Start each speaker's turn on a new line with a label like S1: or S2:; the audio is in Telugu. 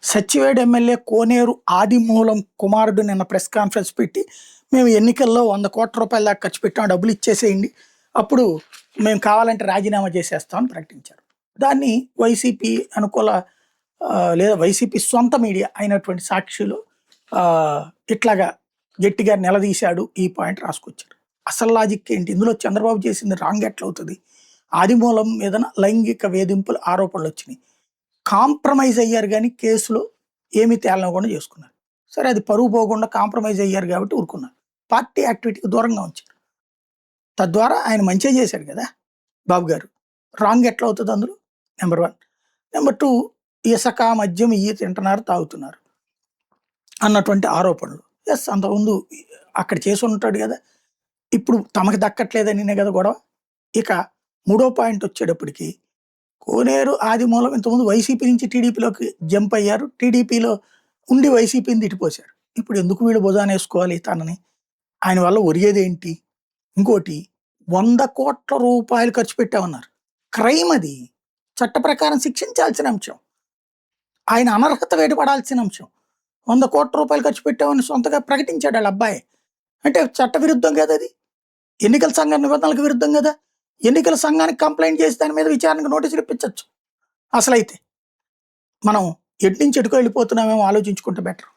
S1: సచ్చివేడ్ ఎమ్మెల్యే కోనేరు ఆదిమూలం కుమారుడు నిన్న ప్రెస్ కాన్ఫరెన్స్ పెట్టి మేము ఎన్నికల్లో 100 కోట్ల రూపాయల దాకా ఖర్చు పెట్టాం, డబ్బులు ఇచ్చేసేయండి, అప్పుడు మేము కావాలంటే రాజీనామా చేసేస్తామని ప్రకటించారు. దాన్ని వైసీపీ అనుకూల లేదా వైసీపీ సొంత మీడియా అయినటువంటి సాక్షిలో ఇట్లాగా గట్టిగా నిలదీశాడు. ఈ పాయింట్ రాసుకొచ్చారు. అసలు లాజిక్ ఏంటి? ఇందులో చంద్రబాబు చేసింది రాంగ్ ఎట్లవుతుంది? ఆదిమూలం మీద లైంగిక వేధింపులు ఆరోపణలు వచ్చినాయి, కాంప్రమైజ్ అయ్యారు కానీ కేసులో ఏమీ తేలనకుండా చేసుకున్నారు. సరే, అది పరువు పోకుండా కాంప్రమైజ్ అయ్యారు కాబట్టి ఊరుకున్నారు. పార్టీ యాక్టివిటీకి దూరంగా ఉంచారు. తద్వారా ఆయన మంచిగా చేశాడు కదా బాబు గారు. రాంగ్ ఎట్లా అవుతుంది అందులో? నెంబర్ 1. నెంబర్ 2, ఇసక మద్యం ఇయ్యి తింటున్నారు, తాగుతున్నారు అన్నటువంటి ఆరోపణలు. ఎస్, అంతకుముందు అక్కడ చేసి ఉంటాడు కదా, ఇప్పుడు తమకు దక్కట్లేదనినే కదా గొడవ. ఇక 3వ పాయింట్ వచ్చేటప్పటికి కోనేరు ఆదిమూలం ఇంతకుముందు వైసీపీ నుంచి టీడీపీలోకి జంప్ అయ్యారు, టీడీపీలో ఉండి వైసీపీని తిట్టిపోశారు. ఇప్పుడు ఎందుకు వీళ్ళు భుజాన వేసుకోవాలి తనని? ఆయన వల్ల ఒరిగేదేంటి? ఇంకోటి, 100 కోట్ల రూపాయలు ఖర్చు పెట్టామన్నారు. క్రైమ్ అది, చట్ట ప్రకారం శిక్షించాల్సిన అంశం, ఆయన అనర్హత వేటపడాల్సిన అంశం. 100 కోట్ల రూపాయలు ఖర్చు పెట్టామని సొంతగా ప్రకటించాడు వాళ్ళ అబ్బాయి. అంటే చట్ట విరుద్ధం కదా అది, ఎన్నికల సంఘం నిబంధనలకు విరుద్ధం కదా. ఎన్నికల సంఘానికి కంప్లైంట్ చేసి దాని మీద విచారణకు నోటీసులు ఇప్పించవచ్చు. అసలైతే మనం ఎటు నుంచి ఎటుకో వెళ్ళిపోతున్నామేమో ఆలోచించుకుంటే బెటర్.